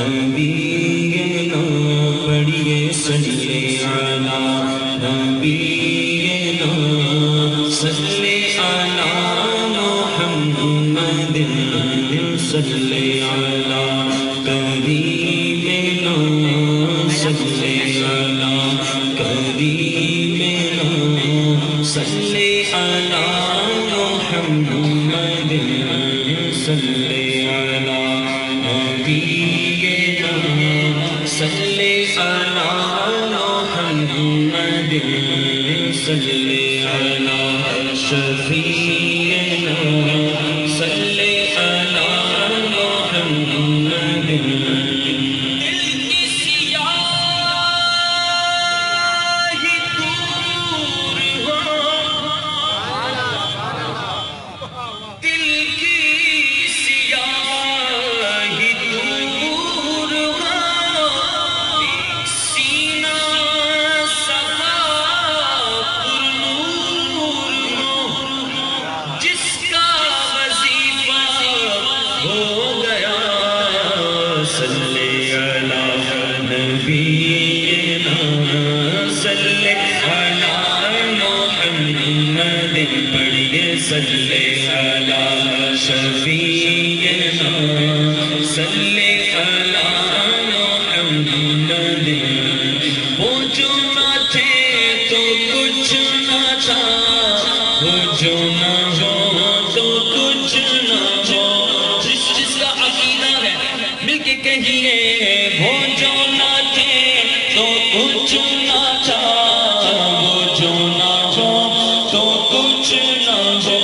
نبینا پڑھیے صلی علی نبینا صلی علی محمد صلی علی کریمنا صلی علی کریمنا صلی علی محمد صلی علی نبینا صلی علی محمد صلی علی شفیعنا صلی علی محمد صلی علی شفیعنا صلی علی محمد وہ جو نہ تھے تو کچھ نہ تھا وہ جو نہ ہو تو کچھ نہ ہو جس کا عقیدہ ہے مل کے کہیے وہ جو نہ تھے تو کچھ نہ تھا وہ جو نہ ہو تو کچھ نہ ہو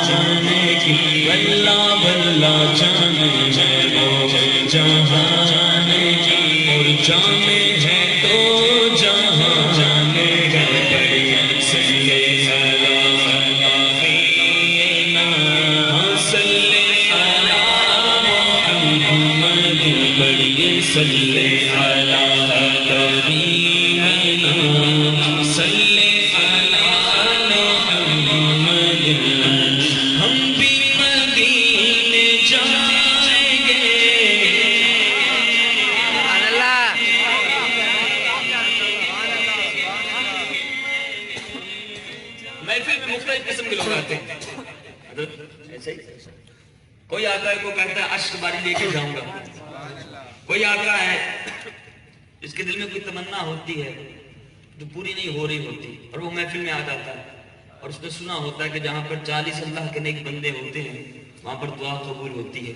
جانے کی واللہ واللہ جانے ہے وہ جہاں جانے کی اور جانے ہے تو جہاں جانے ہے بڑی صلی علی نبینا صلی علی محمد بڑی صلی علی نبینا صلی کوئی آتا ہے کوئی کہتا ہے عشق باری لے کے جاؤں گا، کوئی آتا ہے اس کے دل میں کوئی تمنا ہوتی ہے جو پوری نہیں ہو رہی ہوتی اور وہ محفل میں آ جاتا ہے اور اس نے سنا ہوتا ہے کہ جہاں پر 40 اللہ کے نیک بندے ہوتے ہیں وہاں پر دعا قبول ہوتی ہے،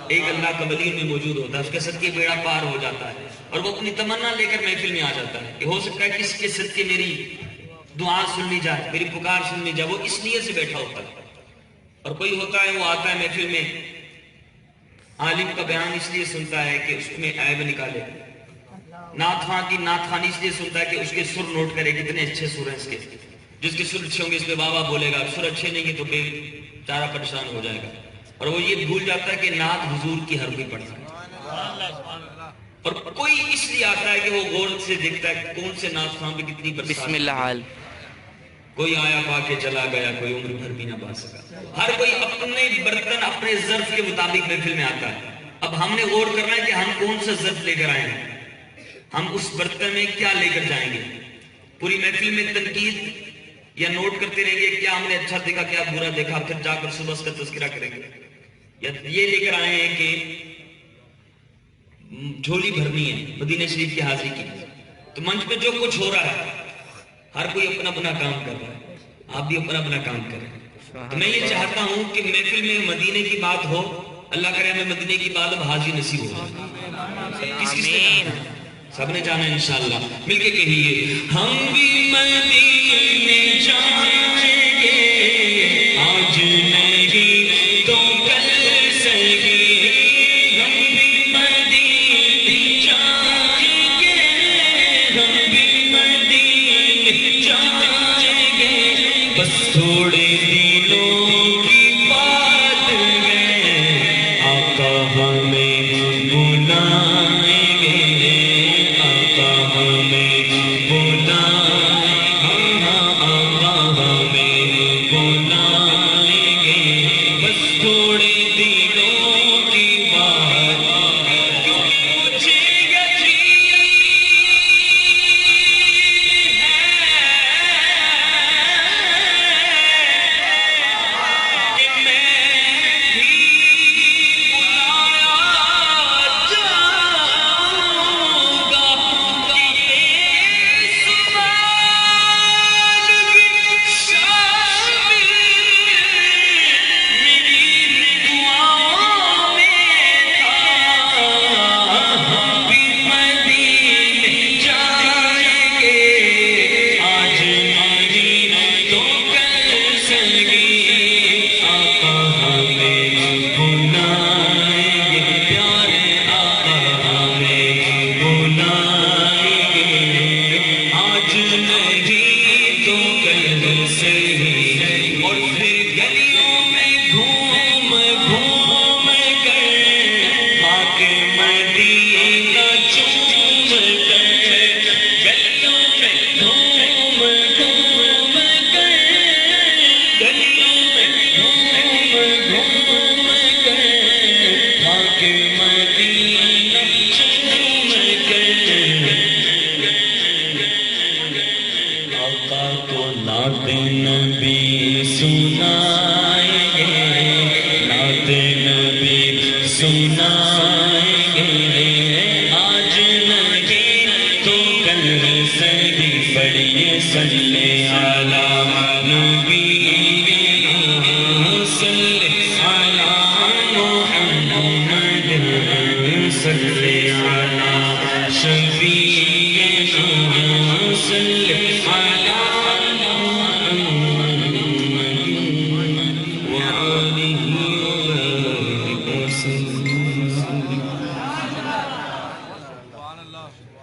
ایک اللہ کا ولی میں موجود ہوتا ہے، اس کے صدقے بیڑا پار ہو جاتا ہے اور وہ اپنی تمنا لے کر محفل میں آ جاتا ہے کہ ہو سکتا ہے کس کے صدقے میری دعا سن لی جائے، میری پکار سن لی جائے، وہ اس نیت سے بیٹھا ہوتا ہے۔ اور کوئی ہوتا ہے وہ آتا ہے محفل میں عالم کا بیان اس لیے سنتا ہے کہ اس میں عیب نکالے، ناتھواں کی ناتھوانی اس لیے سنتا ہے کہ اس کے سر نوٹ کرے کتنے اچھے سر ہیں اس کے، جس کے سر اچھے ہوں گے اس پہ بابا بولے گا، سر اچھے نہیں گے تو بے چارہ پریشان ہو جائے گا، اور وہ یہ بھول جاتا ہے کہ نعت حضور کی ہر کوئی پڑھتا ہے۔ اور کوئی اس لیے آتا ہے کہ وہ غور سے دیکھتا ہے کون سے ناتھواں پہ کتنی برسات، بسم اللہ حال، کوئی آیا پا کے چلا گیا، کوئی عمر بھر بھی نہ پا سکا، ہر کوئی اپنے برتن اپنے ظرف کے مطابق محفل میں آتا ہے۔ اب ہم نے غور کرنا ہے کہ ہم کون سا ظرف لے کر آئے ہیں، ہم اس برتن میں کیا لے کر جائیں گے۔ پوری محفل میں تنقید یا نوٹ کرتے رہیں گے کیا ہم نے اچھا دیکھا کیا برا دیکھا، پھر جا کر صبح اس کا تذکرہ کریں گے، یا یہ لے کر آئے ہیں کہ جھولی بھرنی ہے مدینہ شریف کی حاضری کی، تو منچ پہ جو کچھ ہو رہا ہے ہر کوئی اپنا اپنا کام کر رہا ہے، آپ بھی اپنا اپنا کام کریں۔ تو میں یہ چاہتا ہوں کہ محفل میں مدینے کی بات ہو، اللہ کرے ہمیں مدینے کی بات اب حاضری نصیب ہو۔ کس کس نے جانا ہے؟ سب نے جانا ہے انشاءاللہ، مل کے کہیے ہم بھی مدینے جائیں گے، آج نہیں تو کل سہی، ہم بھی مدینے جائیں گے، ہم بھی مدینے جائیں گے، بس تھوڑے دنوں کی بات ہے، آقا ہمیں آئیں گے، آج نہیں تو کل سبھی پڑھیے صلی علی نبی صلی علی محمد صلی علی شفیعنا صلی علی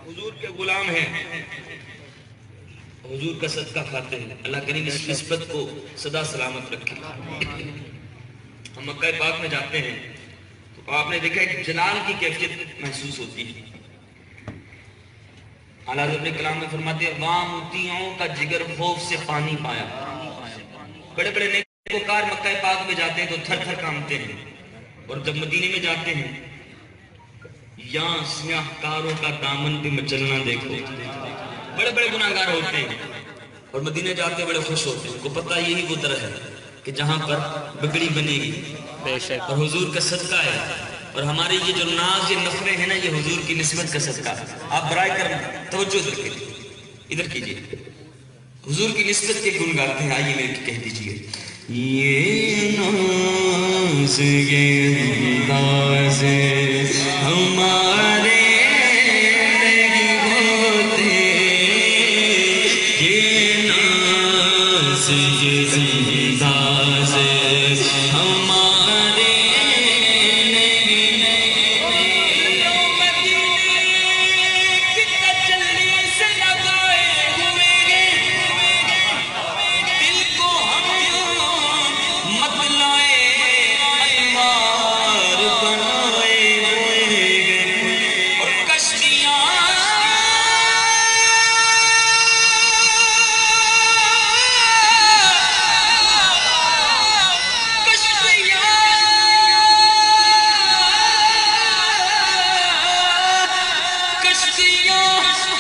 حضور کے غلام ہیں، حضور کا صدقہ کھاتے ہیں، اللہ کریم اس نسبت کو سدا سلامت رکھے۔ ہم مکہ پاک میں جاتے ہیں تو آپ نے دیکھا کہ جلال کی کیفیت محسوس ہوتی ہے۔ اعلیٰ حضرت اپنے کلام میں فرماتے ہیں وہاں موتیوں کا جگر خوف سے پانی پایا۔ بڑے بڑے نیکوکار مکہ پاک میں جاتے ہیں تو تھر تھر کانپتے ہیں، اور جب مدینے میں جاتے ہیں یہاں سیاہ کاروں کا دامن پہ مچلنا دیکھو، بڑے بڑے گناہگار ہوتے ہیں اور مدینے جاتے ہیں بڑے خوش ہوتے ہیں، کو پتہ یہی وہ در ہے کہ جہاں پر بگڑی بنے گی اور حضور کا صدقہ ہے، اور ہماری یہ جو ناز یہ نخرے ہیں نا یہ حضور کی نسبت کا صدقہ ہے۔ آپ برائے کرنا توجہ ادھر کیجئے، حضور کی نسبت کے گن گاتے ہیں، آئیے میرے کہہ دیجئے یہ ناز یہ انداز ہمارے نہیں ہوتے، یہ ناز یہ انداز ہمارے نہیں تجلی سے لگائے ہوئے دل کو ہم مطلعے انوار بنائے ہوئے اور کشتیاں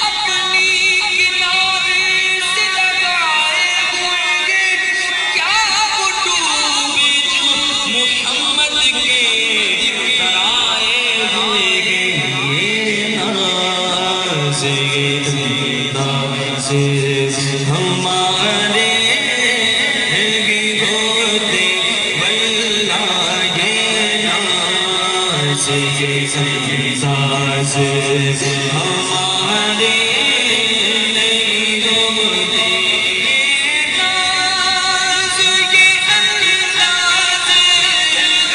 اپنی کنارے سے لگائے ہوئے کیا وہ ڈوبے جو محمد کے ترائے ہوئے یہ ناز یہ انداز ہمارے نہیں ہوتے، واللہ یہ ناز یہ انداز ہمارے نہیں ہوتے، یہ ناز یہ انداز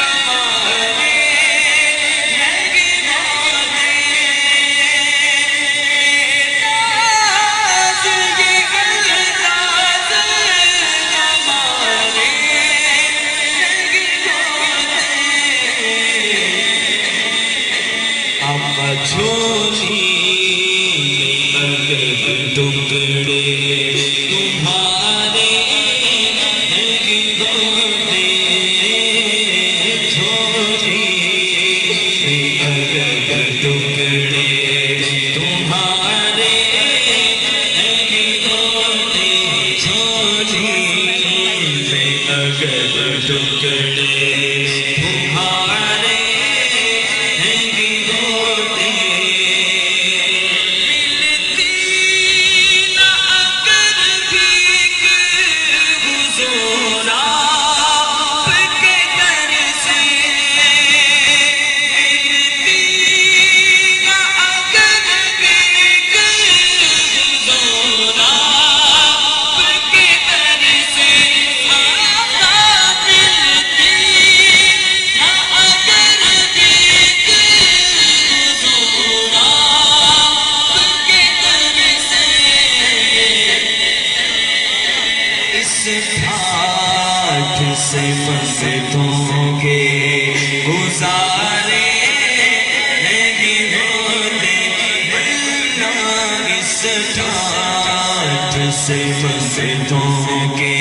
ہمارے نہیں ہوتے، یہ ناز یہ انداز ہمارے نہیں ہوتے۔ آقا جھولی اگر ٹکڑے تمہارے نہیں ہوتے، جھولی اگر ٹکڑے تمہارے نہیں ہوتے، جھولی اگر ٹکڑے تمہارے نہیں ہوتے، ملتی نہ اگر بھیک حضور آپ کے در سے، ملتی نہ اگر بھیک حضور آپ کے در سے، آقا ملتی نہ اگر بھیک حضور آپ کے در سے، اس ٹھاٹھ سے مسجدوں کے گزارے نہیں ہوتے، ورنہ اس ٹھاٹھ سے مسجدوں کے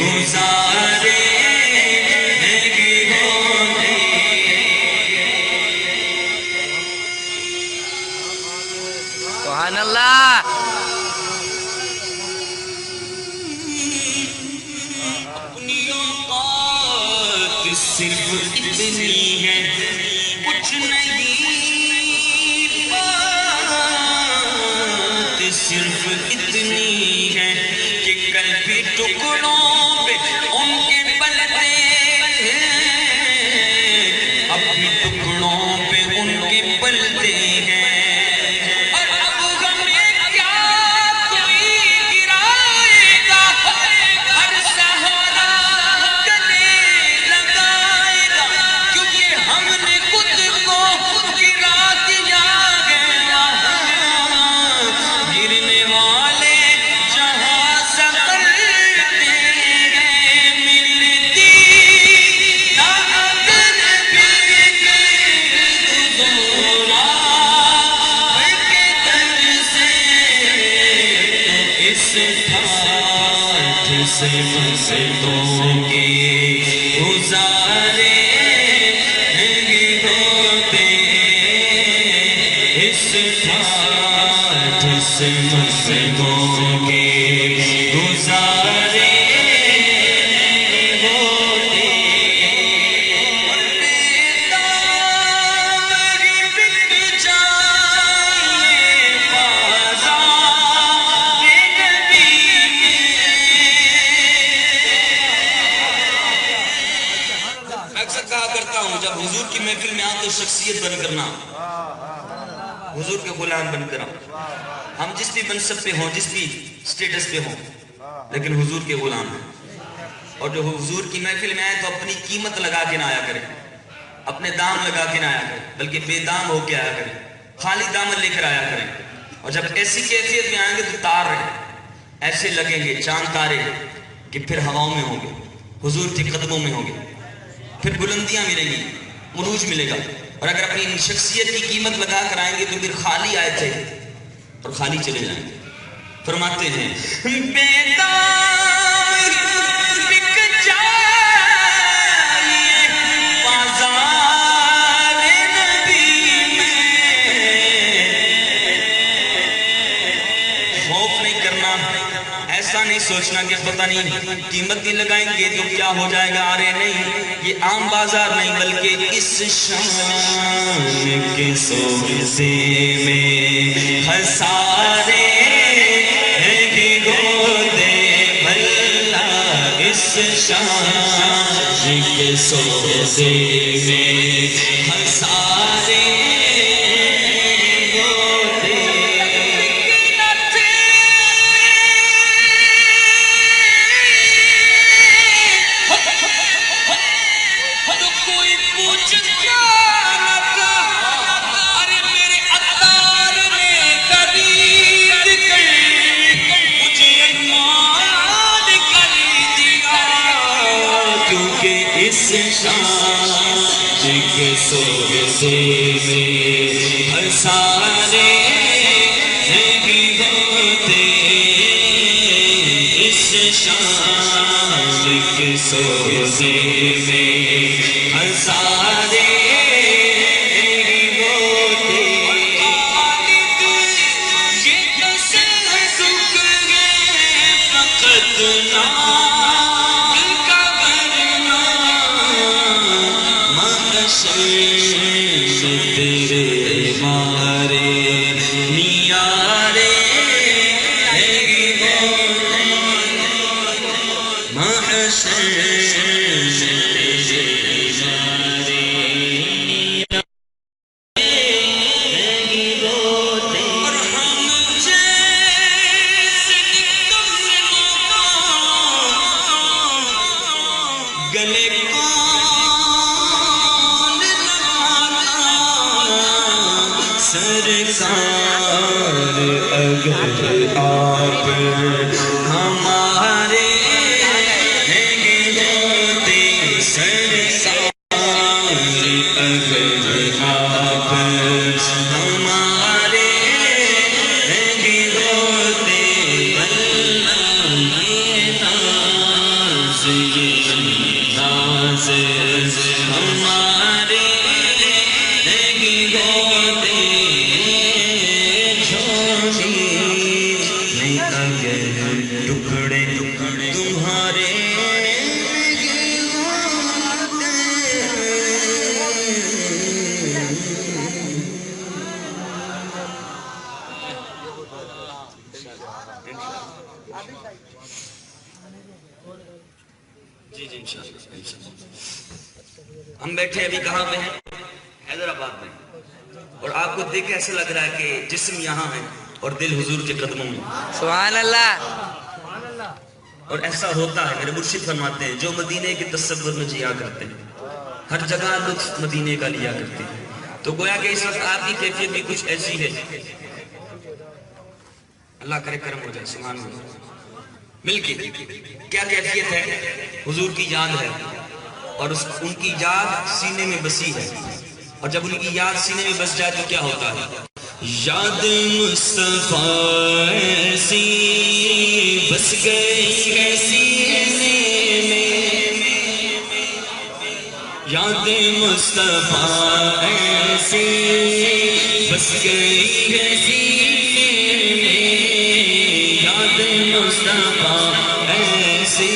گزارے نہیں ہوتے۔ سبحان اللہ۔ اپنی اوقات صرف اتنی ہے، کچھ کچھ نہیں بات صرف اتنی ہے کہ کل بھی ٹکڑوں پہ ان کے پلتے ہیں، اب بھی ٹکڑوں پہ ان کے پلتے ہیں، اور اب ہمیں کیا کوئی گرائے گا، ہر سہارا گلے لگائے گا، کیونکہ ہم نے خود کو گرا دیا ہے وہاں، گرنے والے جہاں سکڑتے ہیں، ملتی طاقت بھی گزورا کے در سے، اس ٹھاٹھ سے مسجدوں کے گزارے نہیں ہوتے، اس ٹھاٹھ سے مسجدوں کے گزارے نہیں ہوتے، اور بیداری بن جائے بازار نبی میں۔ میں اکثر کہا کرتا ہوں جب حضور کی محفل میں آؤں تو شخصیت بن کرنا، حضور کے غلام بن کر آؤں، ہم جس بھی منصب پہ ہوں، جس بھی سٹیٹس پہ ہوں، لیکن حضور کے غلام ہیں، اور جو حضور کی محفل میں آئے تو اپنی قیمت لگا کے نہ آیا کریں، اپنے دام لگا کے نہ آیا کریں، بلکہ بے دام ہو کے آیا کریں، خالی دامن لے کر آیا کریں، اور جب ایسی کیفیت میں آئیں گے تو تار ایسے لگیں گے، چاند تارے کہ پھر ہواؤں میں ہوں گے، حضور کے قدموں میں ہوں گے، پھر بلندیاں ملیں گی، عروج ملے گا، اور اگر اپنی شخصیت کی قیمت لگا کر آئیں گے تو پھر خالی آئے تھے اور خالی چلے جائیں گے۔ فرماتے ہیں بیدار بک جائیے بازار نبی میں، خوف نہیں کرنا، ایسا نہیں سوچنا کہ پتہ نہیں قیمت نہیں لگائیں گے تو کیا ہو جائے گا، ارے نہیں، یہ عام بازار نہیں بلکہ اس شان کے سوزے میں خسارے گھوتے بھلا، اس شان کے سوزے میں خسارے کے سوزے میں ہسارے نہیں ہوتے، اس شان کے سوزے میں ہسارے نہیں ہوتے، یہ تسلسل ہے فقط نام کا بھرنا، تیرے مارے نیارے نہیں ہوتے، محشر تیرے مارے نہیں ہوتے، اور ہم جیسے گلے سرکار اگر آپ ہمارے نہیں ہوتے، سرکار اگر آپ ہمارے نہیں ہوتے، ناز ہمارے نہیں ہوتے، ٹکڑے تمہارے ہم بیٹھے ابھی کہاں پہ ہیں؟ حیدرآباد میں، اور آپ کو دیکھ کے ایسا لگ رہا ہے کہ جسم یہاں ہے اور دل حضور کے قدموں میں. سبحان اللہ. اور ایسا ہوتا ہے، میرے مرشد فرماتے ہیں جو مدینے کے تصور میں جیا کرتے ہیں ہر جگہ لطف مدینے کا لیا کرتے ہیں. تو گویا کہ اس وقت آپ کی کیفیت بھی کچھ ایسی ہے. اللہ کرے کرم ہو جائے. سبحان اللہ. مل کے کیا کیفیت ہے؟ حضور کی یاد ہے، اور ان کی یاد سینے میں بسی ہے، اور جب ان کی یاد سینے میں بس جائے تو کیا ہوتا ہے؟ یاد مصطفیٰ ایسی بس گئی ہے سینے میں، یاد مصطفیٰ ایسی بس گئی ہے سینے میں، یاد مصطفیٰ ایسی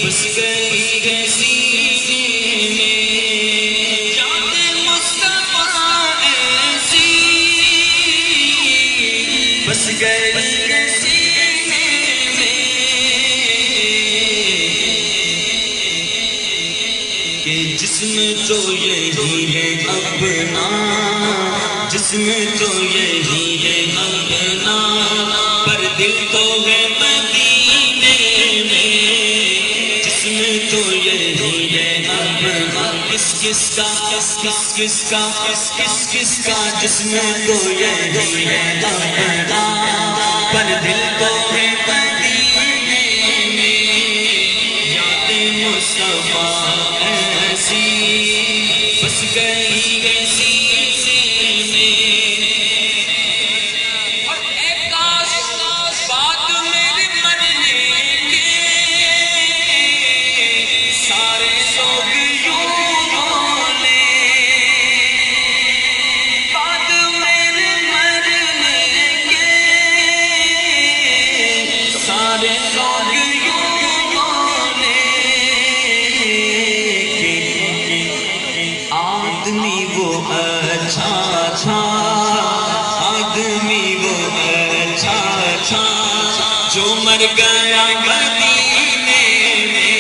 بس گئی ہے سینے میں، یاد مصطفیٰ ایسی بس گئی ہے سینے میں کہ جسم تو یہی ہے اپنا، جسم تو یہی ہے اپنا، پر دل تو ہے مدینے میں. جسم تو یہی ہے اپنا، کس کس کا کس کس کا کس کس کا جسم تو یہی ہے اپنا، پر دل تو ہے مدینے میں. یاد مصطفیٰ ایسی بس گئی ہے سینے میں. اور ایک کاش بات میرے مرنے کے سارے لوگ یوں بولے، بات میرے مرنے کے سارے لوگ یوں بولے کہ آدمی وہ اچھا تھا، آدمی وہ اچھا تھا جو مر گیا مدینے میں.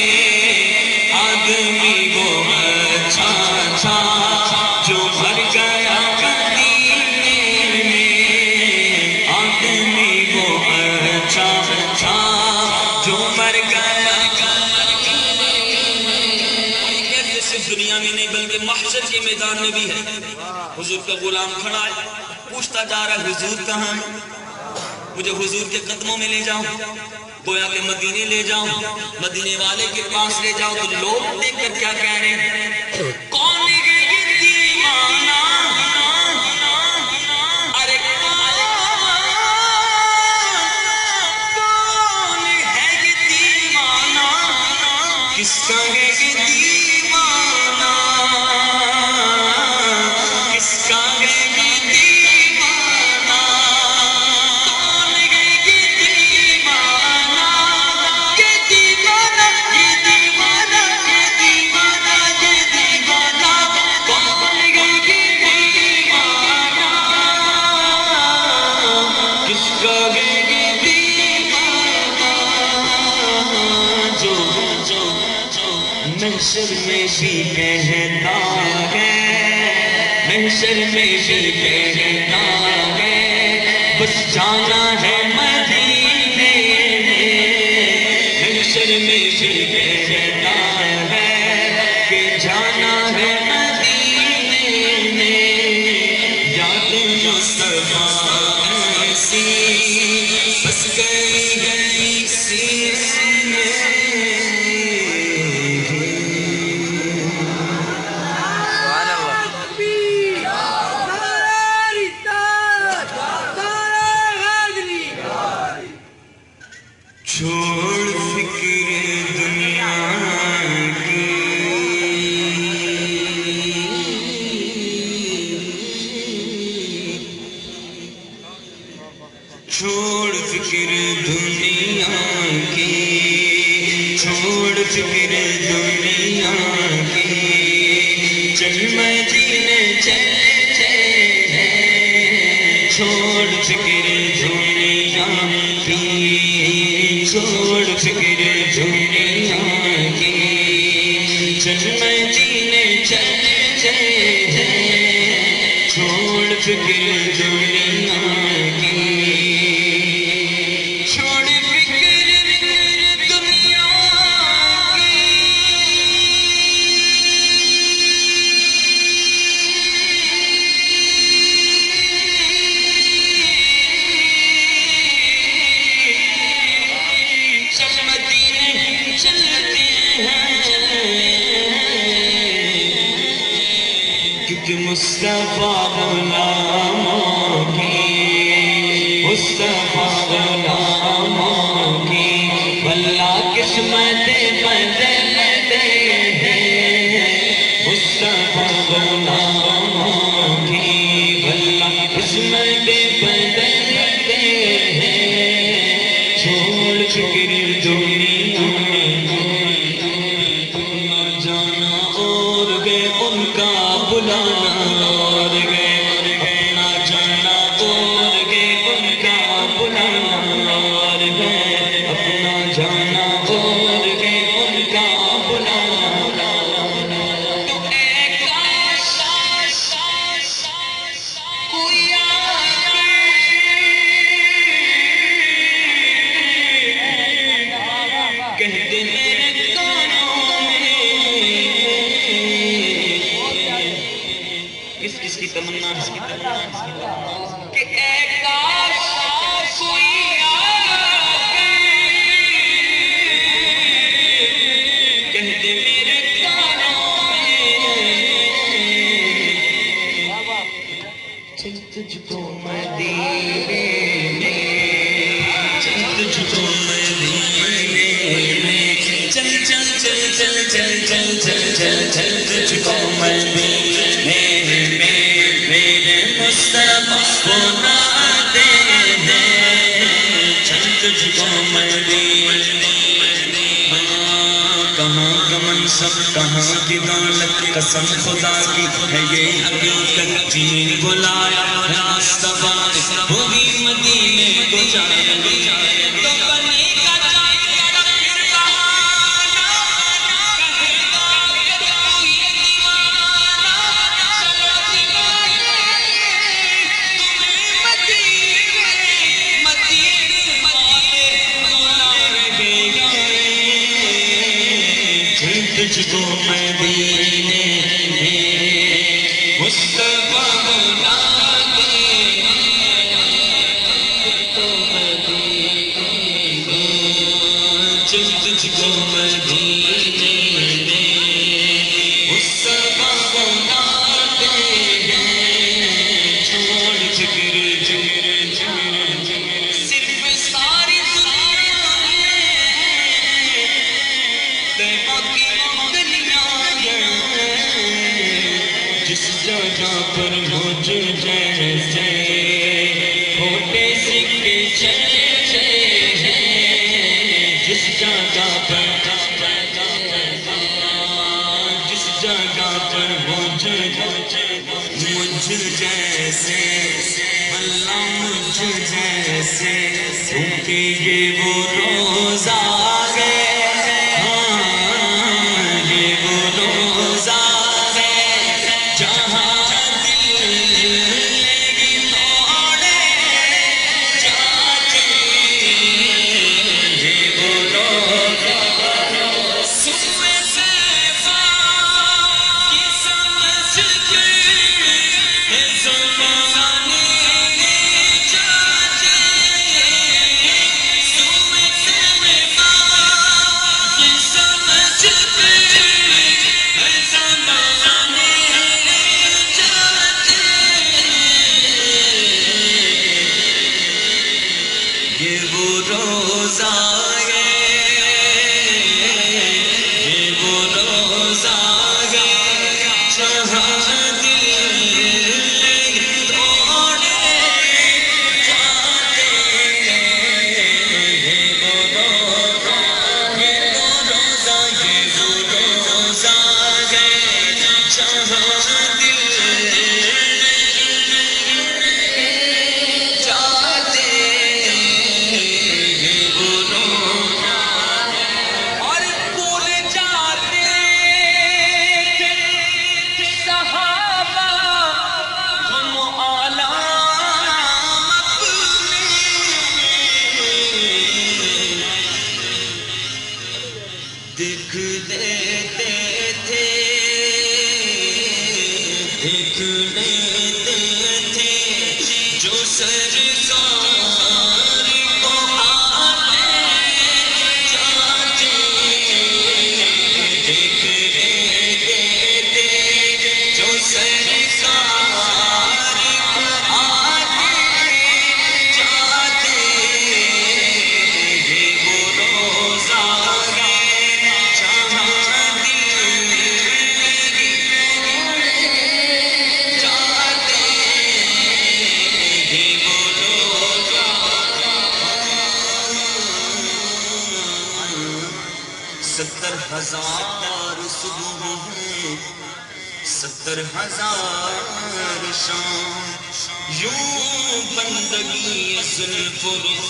آدمی وہ اچھا تھا جو مر گیا مدینے میں. آدمی وہ اچھا تھا جو مر گیا. یہ صرف دنیا میں نہیں بلکہ محشر کے میدان میں بھی ہے. حضور کا غلام کھڑا ہے، پوچھتا جا رہا ہے حضور کہاں ہے؟ مجھے حضور کے قدموں میں لے جاؤ، گویا کہ مدینے لے جاؤ، مدینے والے کے پاس لے جاؤ. تو لوگ دیکھ کر کیا کہہ رہے ہیں؟ کون ہے یہ دیوانہ؟ ارے کون ہے یہ دیوانہ؟ کس کا ہے یہ دیوانہ؟ کس کا ہے یہ دیوانہ؟ کون ہے یہ دیوانہ؟ یہ دیوانہ یہ دیوانہ یہ دیوانہ یہ دیوانہ. کون ہے یہ دیوانہ؟ کس کا ہے یہ دیوانہ؟ جو محشر میں بھی کہتا ہے، محشر میں بھی کہتا ہے بس جانا ہے مدینے میں. محشر میں بھی کہتا ہے کہ جانا ہے مدینے میں. یاد مصطفیٰ ایسی بس گئی گئی سینے میں. سبحان اللہ. چھوڑ فکر دنیا کی، چھوڑ فکر دنیا کی، چھوڑ فکر دنیا کی. چل مدینے چلتے ہیں، چھوڑ فکر دنیا کی، چھوڑ فکر دنیا کی. فکر دنیا کی چھوڑ فکر دنیا مصطفیٰ غلاموں کی مصطفیٰ غلاموں کی بھلا قسمتیں بدلتے ہیں مصطفیٰ غلاموں کی بھلا قسمتیں بدلتے ہیں چھوڑ فکر دنیا جانا اور گئے ان کا بلانا اور گئے اپنا جانا اور گئے ان کا بلانا اور گئے اپنا جانا اور گئے ان کا بلانا تو اے کاش کوئی کہہ دے میرے کانوں میں کس کی تمنا کہ اے کاش کوئی کہہ دے میرے کانوں میں چل تجھ کو مدینے میں چل تجھ کو مدینے میں چل چل چل چل چل چل چل چل چل تجھ کو مدینے مصطفیٰ ناتے ہیں چل تجھ کو مدینے کہاں کا منصب کہاں کی دولت قسم خدا کی ہے یہ حقیقت جنہیں بلایا مصطفیٰ وہی مدینے کو جائیں گے تو بنے گا تجھ کو مدینے میں مصطفیٰ بلاتے چل تجھ کو مدینے میں مصطفیٰ بلاتے چھوڑ فکر صرف ساری دنیا جس جگہ پر مجھ جیسے کھوٹے سکے چلتے ہیں جس جگہ پر مجھ جیسے اللہ مجھ جیسے کیونکہ یہ وہ روز آ گئے 70,000 صبح ہیں، 70,000 شام، یوں بندگی زلف و رخ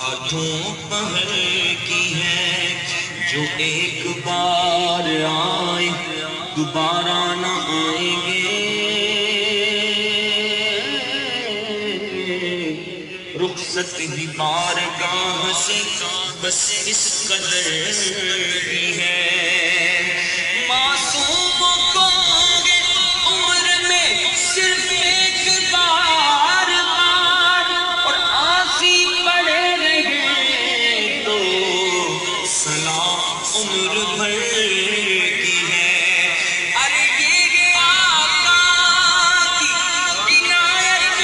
آٹھوں پہر کی ہے، جو ایک بار آئے دوبارہ نہ آئیں گے، رخصت بھی بارگاہ سے بس اس قدر ہی ہے، معصوموں کو عمر میں صرف ایک بار اور آسی پڑے رہے تو سلام عمر بھر کی ہے، ارے یہ آقا کی عنایت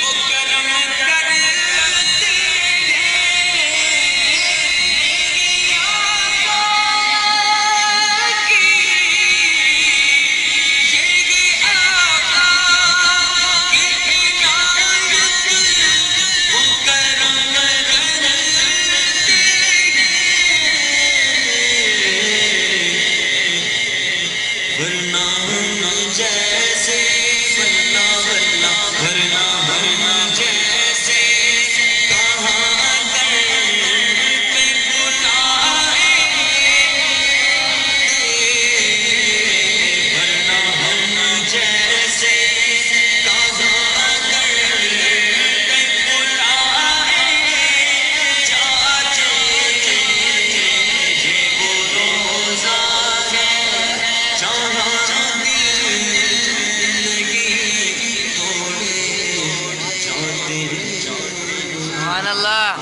وہ کرم کرتے ہیں، سبحان اللہ.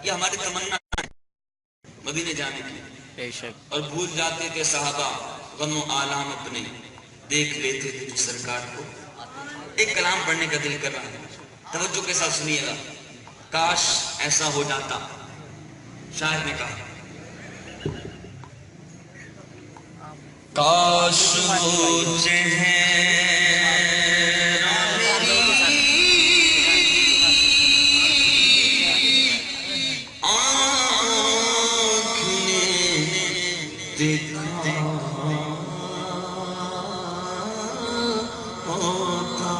یہ ہماری تمنا ہے مدینے جانے کی، بے شک. اور بھول جاتے تھے صحابہ غم و آلام اپنے، دیکھ لیتے تھے جو سرکار کو. ایک کلام پڑھنے کا دل کر رہا ہے، توجہ کے ساتھ سنیے گا. کاش ایسا ہو جاتا، شاعر نے کہا کاش وہ چہرہ میری آنکھ نے دیکھا ہوتا،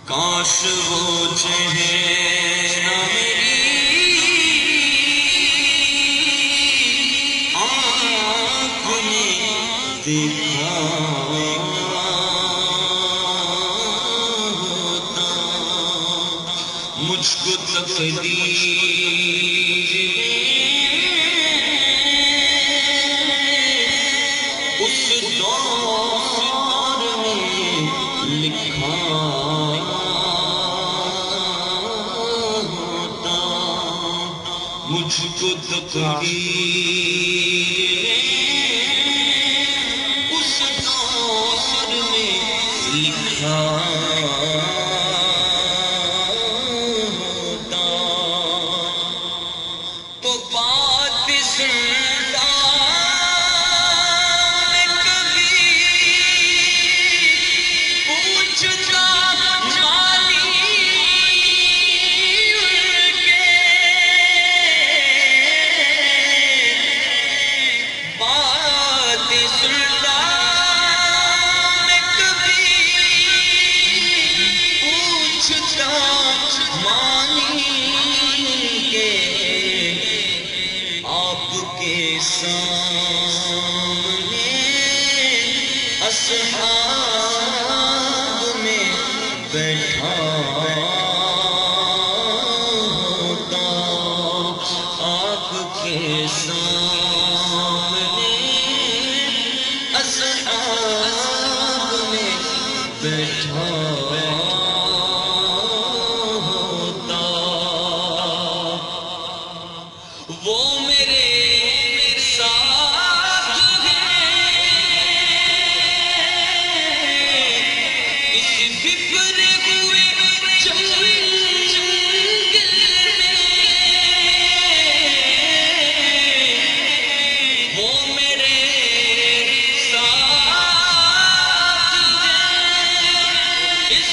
کاش وہ چہرہ میری آنکھ نے دیکھا ہوتا، مجھ کو تقدیر اس دور میں لکھا ہوتا، مجھ کو تقدیر اس دور میں لکھا ہوتا، تو بات سنتا میں کبھی پوچھتا مانی ان کے، بات سنتا میں کبھی پوچھتا مانی ان کے، آپ کے سامنے اصحاب میں بیٹھا ہوتا، آپ کے سامنے اصحاب میں بیٹھا ہوتا، وہ میرے ساتھ ہیں اس بفر ہوئے جنگل میں، وہ میرے ساتھ ہیں اس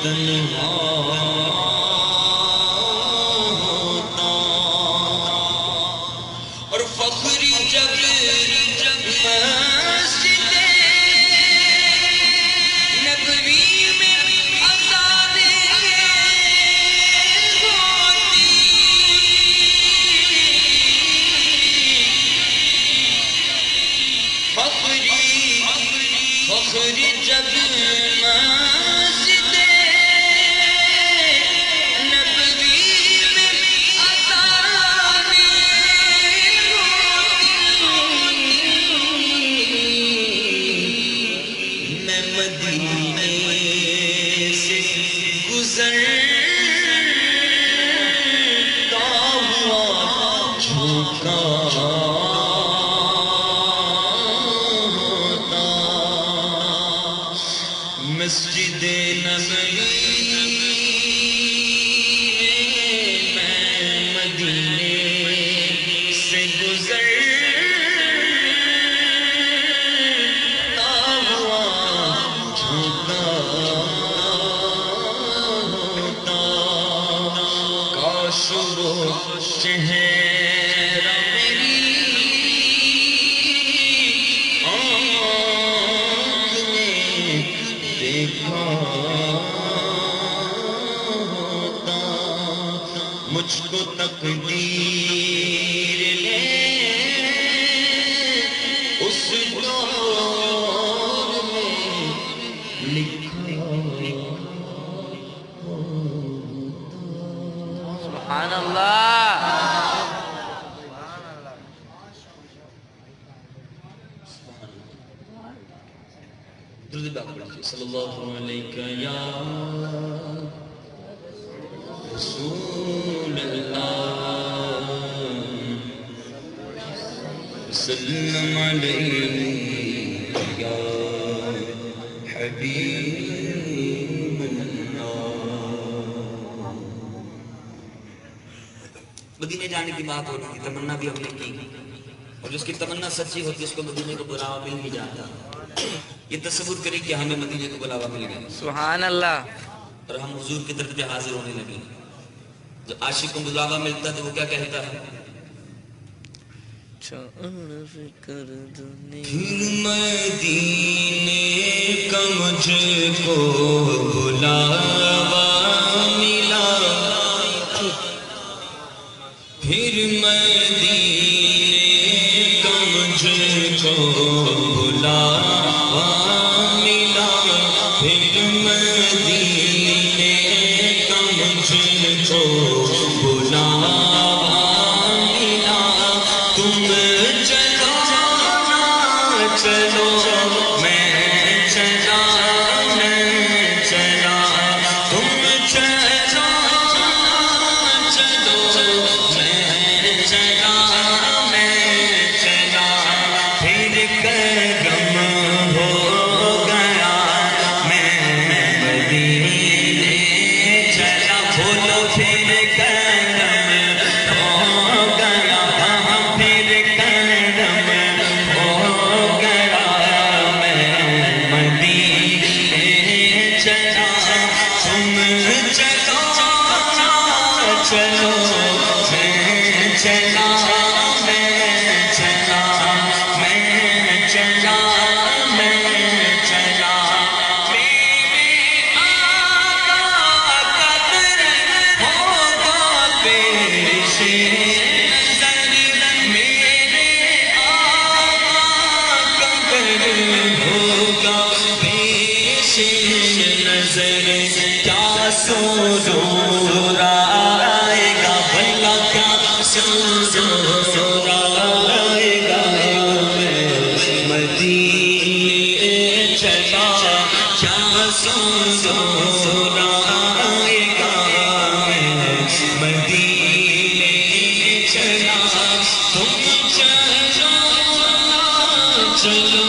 تنہا ہوتا اور فخری جب مسجد نبوی میں اذان ہوتی فخری جب مسجد نبوی میں اذان ہوتی میں مدینے سے گزرتا ہوا جھوکا مسجد نبوی میں مدینے سے گزرتا ہوا جھوکا ہوتا کاش وہ چہرہ میری آنکھ نے دیکھا ہوتا مجھ کو تقدیر نے اس دور میں لکھا سبحان اللہ. درود پاک پڑھیے صلی اللہ علیہ یا رسول اللہ سلم علیہ یا حبیب اللہ. مدینے جانے کی بات ہوتی تھی، تمنا بھی ہم نے کی، اور جس کی تمنا سچی ہوتی ہے اس کو مدینے کو بلاوا مل ہی جاتا. یہ تصور کریں کہ ہمیں مدینے کو بلاوا مل گیا سبحان اللہ. اور ہم حضور کی طرف پہ حاضر ہونے لگے. جب عاشق کو بلاوا ملتا ہے تو وہ کیا کہتا ہے؟ فکر دنیا پھر مدینے کا مجھ کو بلاوا ملا پھر مدینے کا مجھ کو بلاوا ملا پھر مدینے کا مجھ کو بلاوا ملا تم چلو چلو میں چلا تم چلو چلو میں چلا پھر کرم ہو گیا میں مدینے چلا بولو پھر کرم ہو گیا پھر کرم ہو گیا میں مدینے چلا تم چلو چلو میں چلا سرور آئے گا بھلا کیا سرور آئے گا میں مدینے چلا کیا سرور آئے گا میں مدینے چلا تم چلو چلو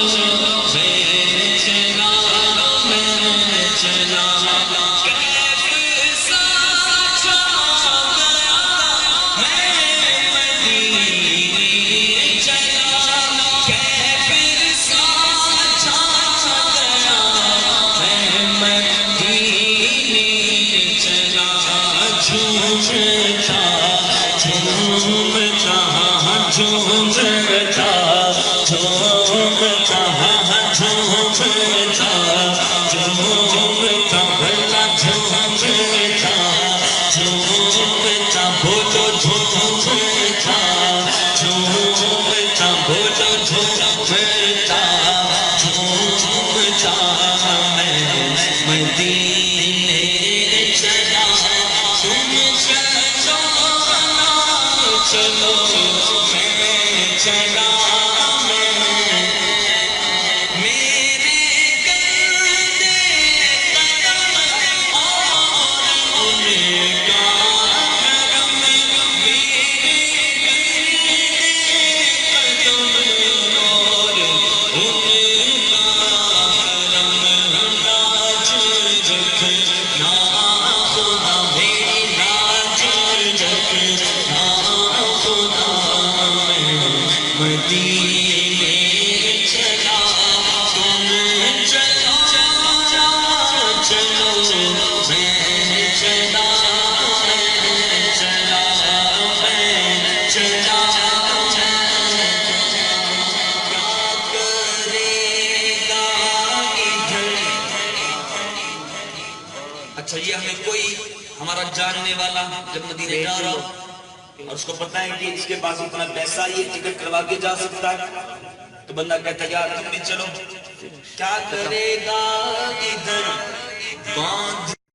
اچھا یہ ہمیں کوئی ہمارا جاننے والا جب مدینے جا رہا ہو اور اس کو پتہ ہے کہ اس کے پاس اتنا پیسہ یہ ٹکٹ کروا کے جا سکتا ہے تو بندہ کہتا ہے یار تم بھی چلو. کیا کرے گا ادھر باندھ